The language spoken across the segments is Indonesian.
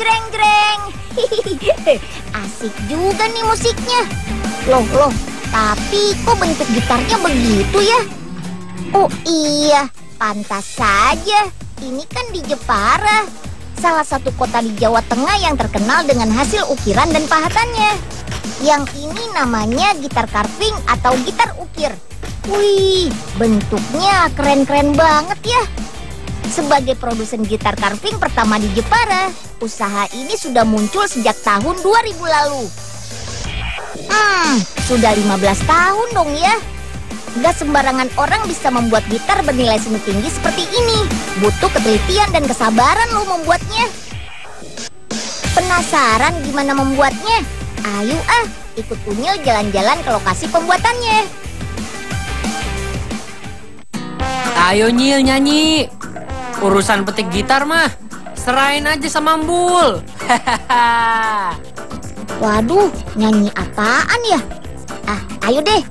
Jreng jreng. Asik juga nih musiknya. Loh, tapi kok bentuk gitarnya begitu ya? Oh iya, pantas saja. Ini kan di Jepara, salah satu kota di Jawa Tengah yang terkenal dengan hasil ukiran dan pahatannya. Yang ini namanya gitar carving atau gitar ukir. Wih, bentuknya keren-keren banget ya. Sebagai produsen gitar carving pertama di Jepara, usaha ini sudah muncul sejak tahun 2000 lalu. Sudah 15 tahun dong ya. Gak sembarangan orang bisa membuat gitar bernilai seni tinggi seperti ini. Butuh ketelitian dan kesabaran lo membuatnya. Penasaran gimana membuatnya? Ayo ikut Unyil jalan-jalan ke lokasi pembuatannya. Ayo Nyil nyanyi. Urusan petik gitar mah serahin aja sama Mbul. Waduh, nyanyi apaan ya? Ayo deh.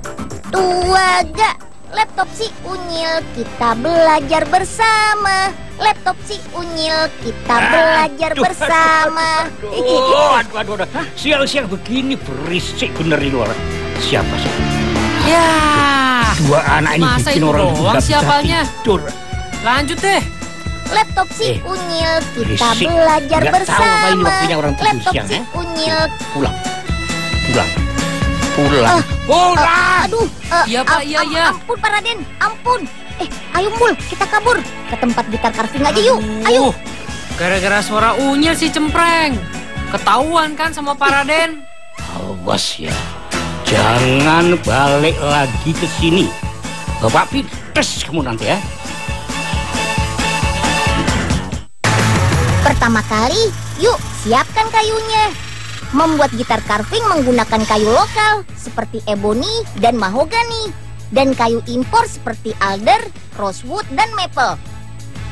Tuaga, laptop si Unyil, kita belajar bersama. Laptop si Unyil, kita belajar bersama. Aduh. Siang-siang begini berisik bener di luar. Siapa sih? Ya, dua anak ini masa bikin itu orang doang nggak bisa siapanya? tidur. Lanjut deh. Laptop si Unyil, kita berisik. belajar Nggak tahu apa ini bersama. waktunya orang tidur Laptop siang, si ya? Unyil. Pulang. Aduh, Iya, Pak, iya. Ampun Pak Raden, ampun. Ayo Mul, kita kabur ke tempat gitar carving aja yuk. Ayo. Gara-gara suara Unyil si cempreng. Ketahuan kan sama Pak Raden? Awas ya, jangan balik lagi ke sini. Bapak pites kamu nanti ya. Pertama kali, yuk siapkan kayunya. Membuat gitar carving menggunakan kayu lokal seperti ebony dan mahogany, dan kayu impor seperti alder, rosewood, dan maple.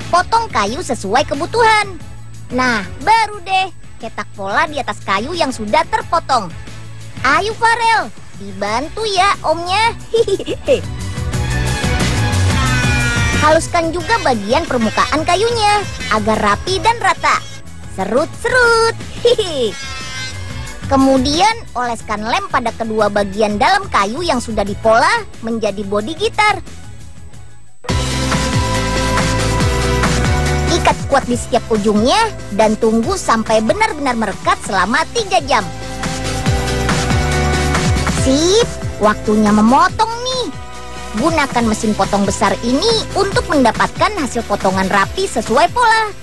Potong kayu sesuai kebutuhan. Nah, baru deh cetak pola di atas kayu yang sudah terpotong. Ayo Farel, dibantu ya omnya. Haluskan juga bagian permukaan kayunya agar rapi dan rata. Serut-serut. Kemudian oleskan lem pada kedua bagian dalam kayu yang sudah dipola menjadi bodi gitar. Ikat kuat di setiap ujungnya dan tunggu sampai benar-benar merekat selama 3 jam. Sip, waktunya memotong nih. Gunakan mesin potong besar ini untuk mendapatkan hasil potongan rapi sesuai pola.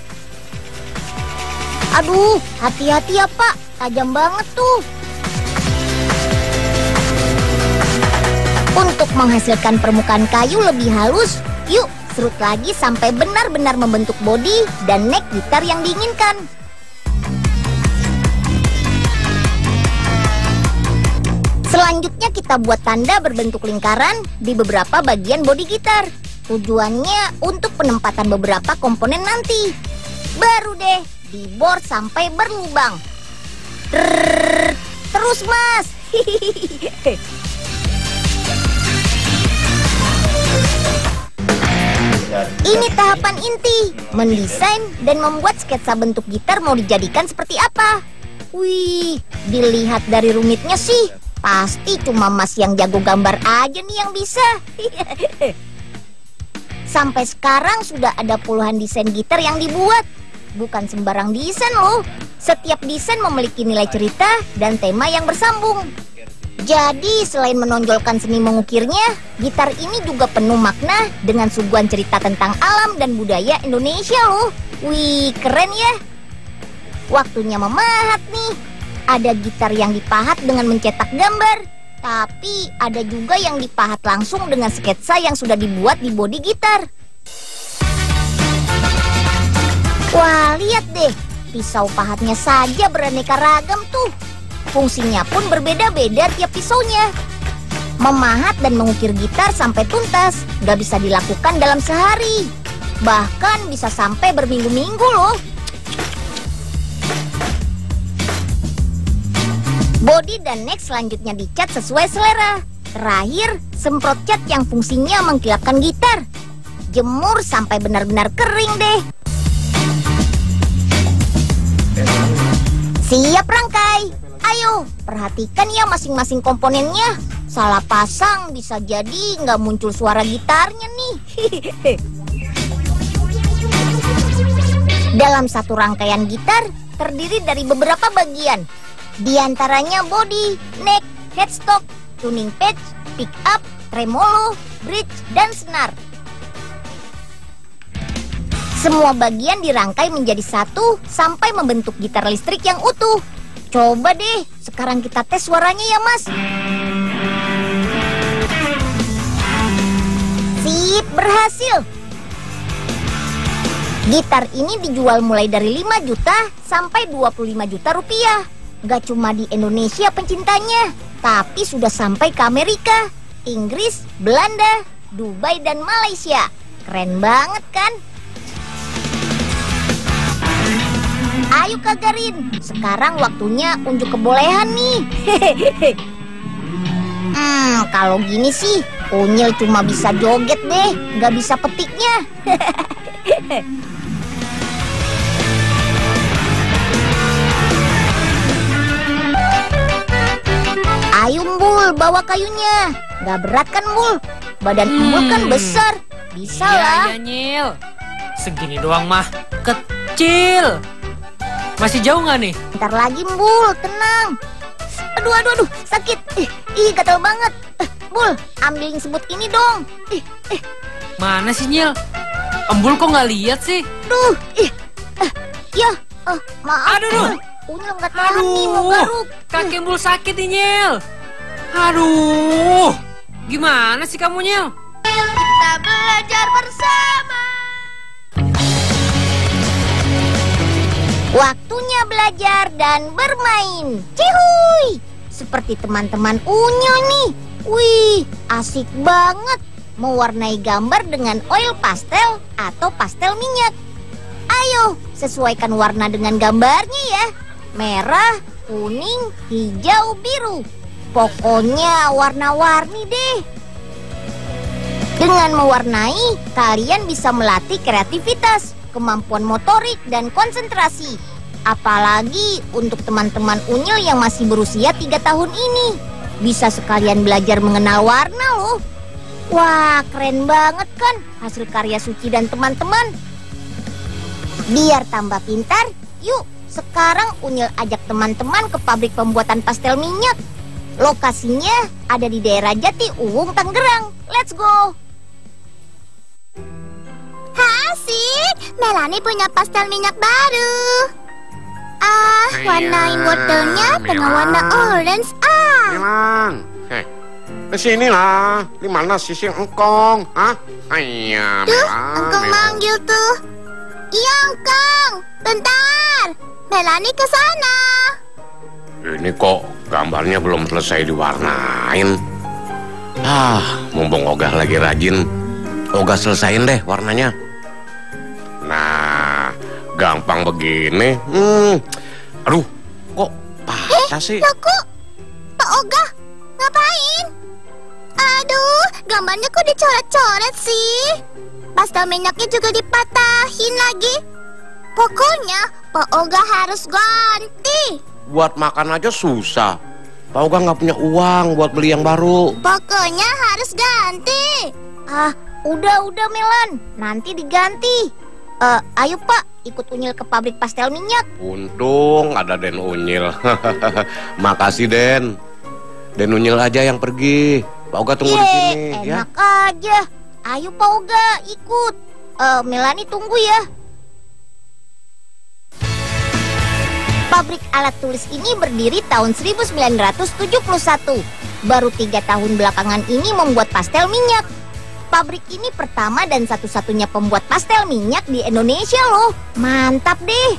Aduh, hati-hati ya Pak, tajam banget tuh. Untuk menghasilkan permukaan kayu lebih halus, yuk serut lagi sampai benar-benar membentuk bodi dan neck gitar yang diinginkan. Selanjutnya kita buat tanda berbentuk lingkaran di beberapa bagian bodi gitar. Tujuannya untuk penempatan beberapa komponen nanti. Baru deh dibor sampai berlubang. Terus mas. Ini tahapan inti, mendesain dan membuat sketsa bentuk gitar mau dijadikan seperti apa. Wih, dilihat dari rumitnya sih, pasti cuma mas yang jago gambar aja nih yang bisa. Sampai sekarang sudah ada puluhan desain gitar yang dibuat. Bukan sembarang desain loh. Setiap desain memiliki nilai cerita dan tema yang bersambung. Jadi selain menonjolkan seni mengukirnya, gitar ini juga penuh makna dengan suguhan cerita tentang alam dan budaya Indonesia loh. Wih, keren ya. Waktunya memahat nih. Ada gitar yang dipahat dengan mencetak gambar, tapi ada juga yang dipahat langsung dengan sketsa yang sudah dibuat di bodi gitar. Wah, lihat deh, pisau pahatnya saja beraneka ragam tuh. Fungsinya pun berbeda-beda tiap pisaunya. Memahat dan mengukir gitar sampai tuntas gak bisa dilakukan dalam sehari. Bahkan bisa sampai berminggu-minggu loh. Bodi dan neck selanjutnya dicat sesuai selera. Terakhir, semprot cat yang fungsinya mengkilapkan gitar. Jemur sampai benar-benar kering deh. Siap rangkai. Ayo, perhatikan ya masing-masing komponennya. Salah pasang bisa jadi nggak muncul suara gitarnya nih. Dalam satu rangkaian gitar terdiri dari beberapa bagian. Di antaranya body, neck, headstock, tuning patch, pick up, tremolo, bridge, dan snare. Semua bagian dirangkai menjadi satu sampai membentuk gitar listrik yang utuh. Coba deh, sekarang kita tes suaranya ya, Mas. Sip, berhasil. Gitar ini dijual mulai dari 5 juta sampai 25 juta rupiah. Gak cuma di Indonesia pencintanya, tapi sudah sampai ke Amerika, Inggris, Belanda, Dubai, dan Malaysia. Keren banget kan? Ayo Kak Garin, sekarang waktunya unjuk kebolehan nih. Kalau gini sih, Unyil cuma bisa joget deh, gak bisa petiknya. Ayo Mbul, bawa kayunya. Gak berat kan Mbul? Badan Mbul kan besar. Bisa lah. Iya, Nyil. Segini doang mah kecil. Masih jauh nggak nih? Ntar lagi Mbul, tenang. Aduh, sakit. Ih, gatel banget. Mbul, ambilin semut ini dong. Mana sih Nyil? Embul kok nggak lihat sih? Duh, ya, maaf. Aduh. Unyil nggak tahan nih, mau garuk. Kaki Embul sakit nih Nyil. Aduh, gimana sih kamu Nyil? Kita belajar bersama. Waktunya belajar dan bermain. Cihuy! Seperti teman-teman Unyil nih. Wih, asik banget. Mewarnai gambar dengan oil pastel atau pastel minyak. Ayo, sesuaikan warna dengan gambarnya ya. Merah, kuning, hijau, biru. Pokoknya warna-warni deh. Dengan mewarnai, kalian bisa melatih kreativitas, kemampuan motorik, dan konsentrasi. Apalagi untuk teman-teman Unyil yang masih berusia 3 tahun ini. Bisa sekalian belajar mengenal warna loh. Wah, keren banget kan hasil karya Suci dan teman-teman. Biar tambah pintar, yuk sekarang Unyil ajak teman-teman ke pabrik pembuatan pastel minyak. Lokasinya ada di daerah Jati Uwung, Tangerang. Let's go! Asik! Melanie punya pastel minyak baru. Warnain wortelnya dengan warna orange. Memang. Di sini lah. Di mana sisi engkong? Hah? Ayah, Tuh, engkong manggil tuh. Iya, engkong. Bentar. Melanie ke sana. Ini kok gambarnya belum selesai diwarnain. Mumpung Ogah lagi rajin, Ogah selesain deh warnanya. Nah, gampang begini. Aduh, kok patah sih? Loku, Pak Ogah, ngapain? Aduh, gambarnya kok dicoret-coret sih? Pastel minyaknya juga dipatahin lagi. Pokoknya Pak Ogah harus ganti. Buat makan aja susah. Pak Ogah nggak punya uang buat beli yang baru. Pokoknya harus ganti. Udah Melan, nanti diganti. Ayo Pak, ikut Unyil ke pabrik pastel minyak. Untung ada Den Unyil. Makasih Den. Den Unyil aja yang pergi. Pak Ogah tunggu di sini ya. Enak aja. Ayo Pak Ogah ikut. Melani tunggu ya. Pabrik alat tulis ini berdiri tahun 1971. Baru 3 tahun belakangan ini membuat pastel minyak. Pabrik ini pertama dan satu-satunya pembuat pastel minyak di Indonesia loh. Mantap deh.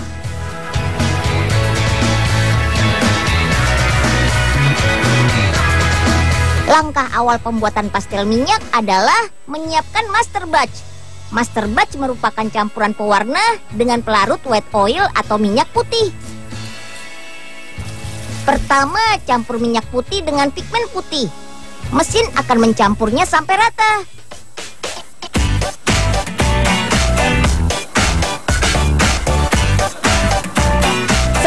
Langkah awal pembuatan pastel minyak adalah menyiapkan master batch. Master batch merupakan campuran pewarna dengan pelarut white oil atau minyak putih. Pertama, campur minyak putih dengan pigmen putih. Mesin akan mencampurnya sampai rata.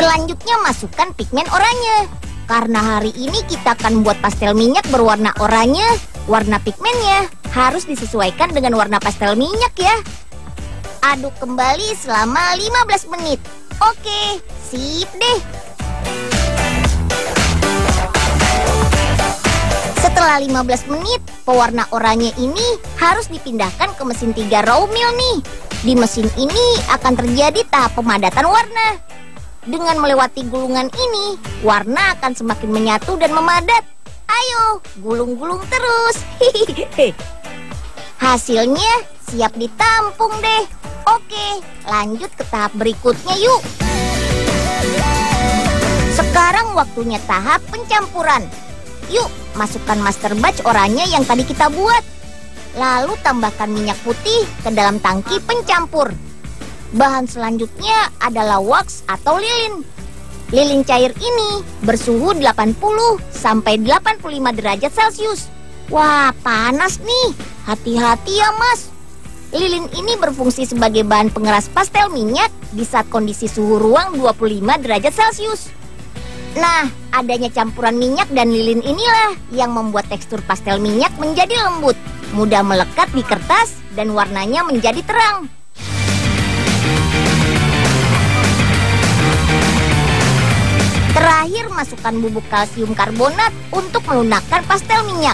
Selanjutnya masukkan pigmen oranye. Karena hari ini kita akan buat pastel minyak berwarna oranye, warna pigmennya harus disesuaikan dengan warna pastel minyak ya. Aduk kembali selama 15 menit. Oke, sip deh. Setelah 15 menit, pewarna oranye ini harus dipindahkan ke mesin 3 raw mill nih. Di mesin ini akan terjadi tahap pemadatan warna. Dengan melewati gulungan ini, warna akan semakin menyatu dan memadat. Ayo, gulung-gulung terus. Hasilnya siap ditampung deh. Oke, lanjut ke tahap berikutnya yuk. Sekarang waktunya tahap pencampuran. Yuk, masukkan master batch oranye yang tadi kita buat. Lalu tambahkan minyak putih ke dalam tangki pencampur. Bahan selanjutnya adalah wax atau lilin. Lilin cair ini bersuhu 80 sampai 85 derajat Celcius. Wah, panas nih. Hati-hati ya, Mas. Lilin ini berfungsi sebagai bahan pengeras pastel minyak di saat kondisi suhu ruang 25 derajat Celcius. Nah, adanya campuran minyak dan lilin inilah yang membuat tekstur pastel minyak menjadi lembut, mudah melekat di kertas, dan warnanya menjadi terang. Terakhir, masukkan bubuk kalsium karbonat untuk melunakkan pastel minyak.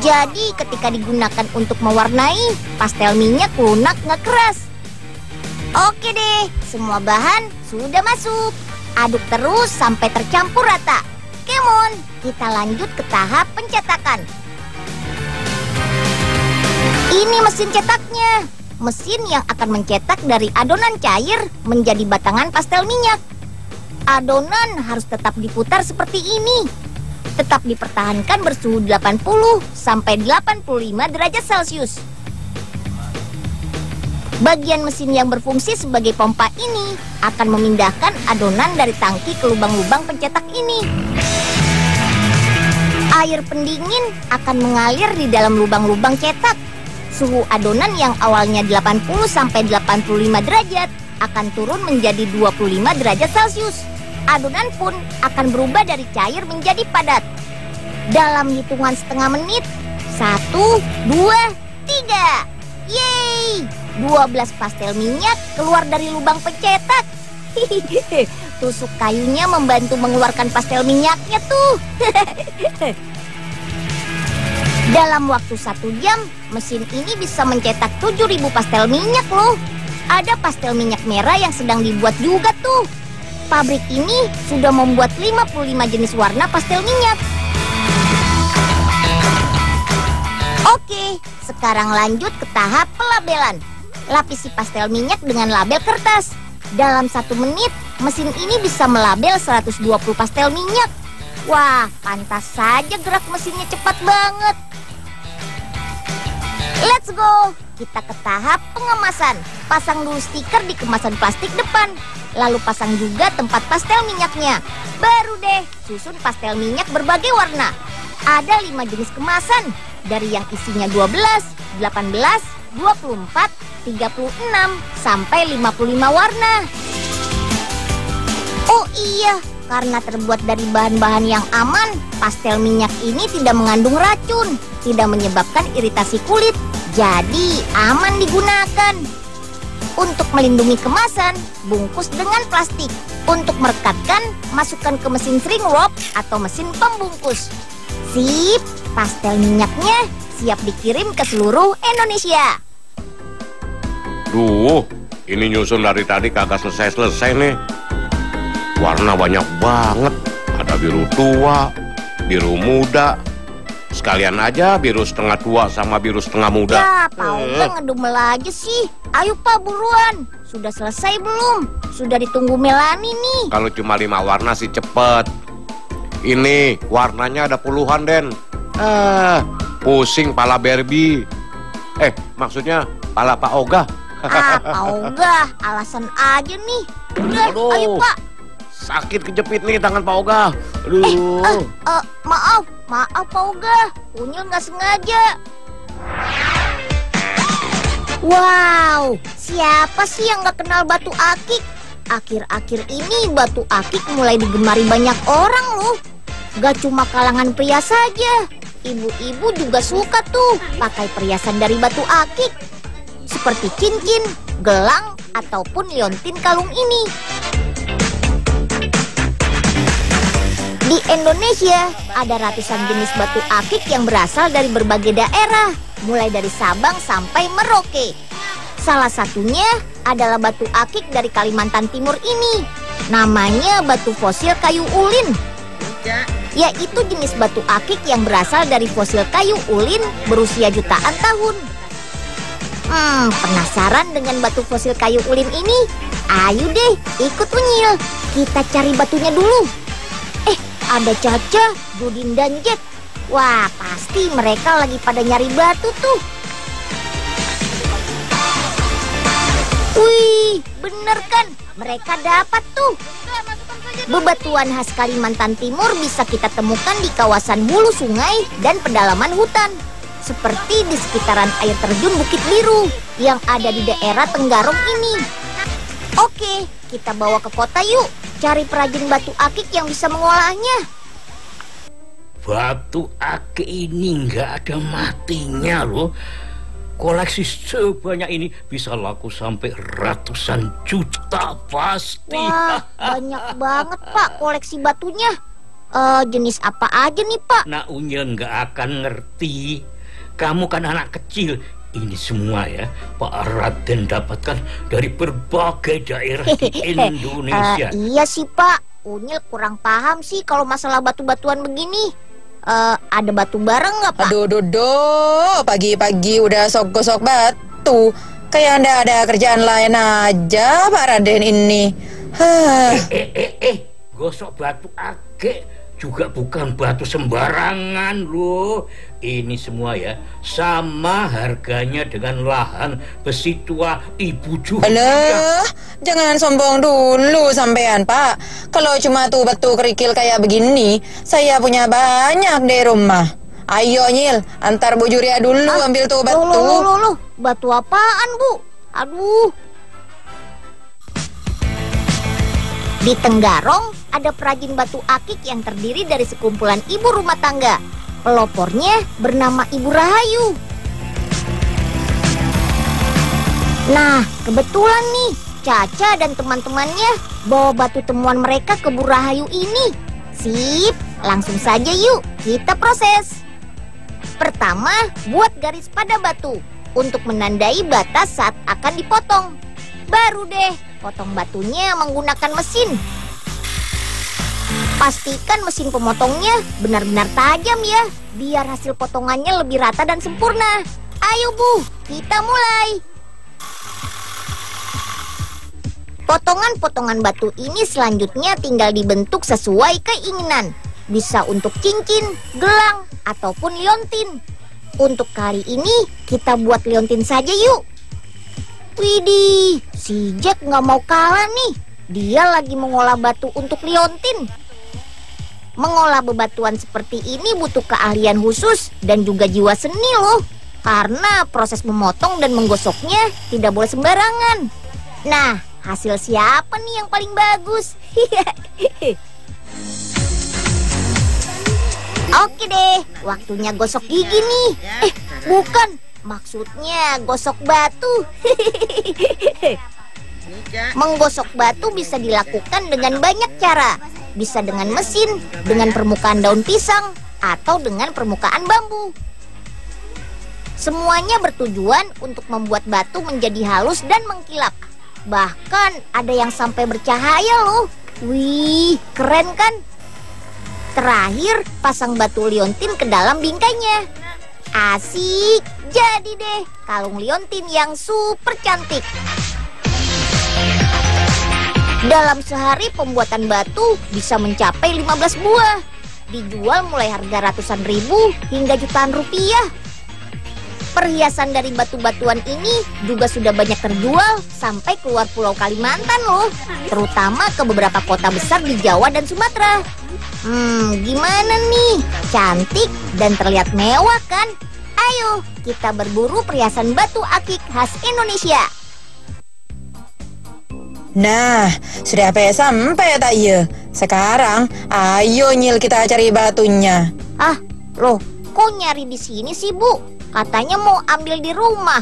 Jadi, ketika digunakan untuk mewarnai, pastel minyak lunak nggak keras. Oke deh, semua bahan sudah masuk. Aduk terus sampai tercampur rata. Come on, kita lanjut ke tahap pencetakan. Ini mesin cetaknya. Mesin yang akan mencetak dari adonan cair menjadi batangan pastel minyak. Adonan harus tetap diputar seperti ini. Tetap dipertahankan bersuhu 80 sampai 85 derajat Celcius. Bagian mesin yang berfungsi sebagai pompa ini akan memindahkan adonan dari tangki ke lubang-lubang pencetak ini. Air pendingin akan mengalir di dalam lubang-lubang cetak. Suhu adonan yang awalnya 80 sampai 85 derajat akan turun menjadi 25 derajat Celcius. Adonan pun akan berubah dari cair menjadi padat. Dalam hitungan setengah menit, 1, 2, 3. Yeay! 12 pastel minyak keluar dari lubang pencetak. Tusuk kayunya membantu mengeluarkan pastel minyaknya tuh. Dalam waktu 1 jam, mesin ini bisa mencetak 7.000 pastel minyak loh. Ada pastel minyak merah yang sedang dibuat juga tuh. Pabrik ini sudah membuat 55 jenis warna pastel minyak. Oke, sekarang lanjut ke tahap pelabelan. Lapisi pastel minyak dengan label kertas. Dalam 1 menit, mesin ini bisa melabel 120 pastel minyak. Wah, pantas saja gerak mesinnya cepat banget. Let's go! Kita ke tahap pengemasan. Pasang dulu stiker di kemasan plastik depan. Lalu pasang juga tempat pastel minyaknya. Baru deh susun pastel minyak berbagai warna. Ada 5 jenis kemasan. Dari yang isinya 12, 18, 24, 36, sampai 55 warna. Oh iya, karena terbuat dari bahan-bahan yang aman, pastel minyak ini tidak mengandung racun, tidak menyebabkan iritasi kulit, jadi aman digunakan. Untuk melindungi kemasan, bungkus dengan plastik. Untuk merekatkan, masukkan ke mesin shrink wrap atau mesin pembungkus. Sip, pastel minyaknya siap dikirim ke seluruh Indonesia. Duh, ini nyusun dari tadi kagak selesai-selesai nih. Warna banyak banget. Ada biru tua, biru muda. Sekalian aja biru setengah tua sama biru setengah muda. Ya, Pak Oga ngedumel aja sih. Ayo Pak, buruan. Sudah selesai belum? Sudah ditunggu Melani nih. Kalau cuma 5 warna sih cepet. Ini warnanya ada puluhan, Den. Pusing pala Barbie. Maksudnya pala Pak Oga. Pak Oga, alasan aja nih. Udah, Aduh. ayo Pak. Sakit kejepit nih tangan Pak Oga. Aduh. Maaf Pak Oga. Unyil nggak sengaja. Wow, siapa sih yang nggak kenal batu akik? Akhir-akhir ini batu akik mulai digemari banyak orang loh. Gak cuma kalangan pria saja, ibu-ibu juga suka tuh pakai perhiasan dari batu akik, seperti cincin, gelang, ataupun liontin kalung ini. Di Indonesia, ada ratusan jenis batu akik yang berasal dari berbagai daerah, mulai dari Sabang sampai Merauke. Salah satunya adalah batu akik dari Kalimantan Timur ini. Namanya batu fosil kayu ulin, yaitu jenis batu akik yang berasal dari fosil kayu ulin berusia jutaan tahun. Penasaran dengan batu fosil kayu ulin ini? Ayo deh, ikut Unyil. Kita cari batunya dulu. Ada Caca, Dudin, dan Jack. Wah, pasti mereka lagi pada nyari batu tuh. Wih, bener kan? Mereka dapat tuh. Bebatuan khas Kalimantan Timur bisa kita temukan di kawasan hulu sungai dan pedalaman hutan, seperti di sekitaran air terjun Bukit Biru yang ada di daerah Tenggarong ini. Oke, kita bawa ke kota yuk. Cari perajin batu akik yang bisa mengolahnya. Batu akik ini nggak ada matinya loh. Koleksi sebanyak ini bisa laku sampai ratusan juta pasti. Wah, banyak banget Pak koleksi batunya. Jenis apa aja nih Pak? Nak Unyil nggak akan ngerti. Kamu kan anak kecil. Ini semua ya Pak Raden dapatkan dari berbagai daerah di Indonesia. Iya sih Pak, Unyil kurang paham sih kalau masalah batu-batuan begini. Ada batu bareng nggak Pak? Aduh, pagi-pagi udah sok gosok batu. Kayak Anda ada kerjaan lain aja Pak Raden ini. Gosok batu akik juga bukan batu sembarangan loh. Ini semua ya sama harganya dengan lahan besi tua Ibu Julia. Alah, jangan sombong dulu sampean Pak. Kalau cuma tuh batu kerikil kayak begini, saya punya banyak di rumah. Ayo Nyil, antar Bu Juria dulu ambil tuh batu. Loh, batu apaan Bu? Aduh. Di Tenggarong ada perajin batu akik yang terdiri dari sekumpulan ibu rumah tangga. Pelopornya bernama Ibu Rahayu. Nah, kebetulan nih Caca dan teman-temannya bawa batu temuan mereka ke Bu Rahayu ini. Sip, langsung saja yuk kita proses. Pertama, buat garis pada batu untuk menandai batas saat akan dipotong. Baru deh potong batunya menggunakan mesin. Pastikan mesin pemotongnya benar-benar tajam ya, biar hasil potongannya lebih rata dan sempurna. Ayo Bu, kita mulai. Potongan-potongan batu ini selanjutnya tinggal dibentuk sesuai keinginan. Bisa untuk cincin, gelang, ataupun liontin. Untuk kali ini kita buat liontin saja yuk. Widih, si Jack nggak mau kalah nih. Dia lagi mengolah batu untuk liontin. Mengolah bebatuan seperti ini butuh keahlian khusus dan juga jiwa seni loh. Karena proses memotong dan menggosoknya tidak boleh sembarangan. Nah, hasil siapa nih yang paling bagus? Oke deh, waktunya gosok gigi nih. Bukan, maksudnya gosok batu. Menggosok batu bisa dilakukan dengan banyak cara. Bisa dengan mesin, dengan permukaan daun pisang, atau dengan permukaan bambu. Semuanya bertujuan untuk membuat batu menjadi halus dan mengkilap. Bahkan ada yang sampai bercahaya loh. Wih, keren kan? Terakhir, pasang batu liontin ke dalam bingkainya. Asik, jadi deh kalung liontin yang super cantik. Dalam sehari pembuatan batu bisa mencapai 15 buah. Dijual mulai harga ratusan ribu hingga jutaan rupiah. Perhiasan dari batu-batuan ini juga sudah banyak terjual sampai keluar pulau Kalimantan loh. Terutama ke beberapa kota besar di Jawa dan Sumatera. Gimana nih? Cantik dan terlihat mewah kan? Ayo kita berburu perhiasan batu akik khas Indonesia. Nah, sudah sampai tak ya? Sekarang, ayo Nyil kita cari batunya. Ah, loh, kok nyari di sini sih, Bu? Katanya mau ambil di rumah.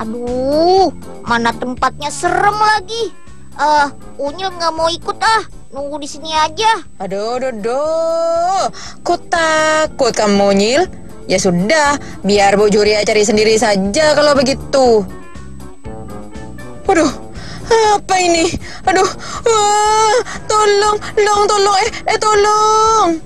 Aduh, mana tempatnya serem lagi. Unyil nggak mau ikut ah. Nunggu di sini aja. Aduh, kok takut kamu Nyil? Ya sudah, biar Bu Juria cari sendiri saja kalau begitu. Waduh, apa ini? Aduh, tolong, tolong.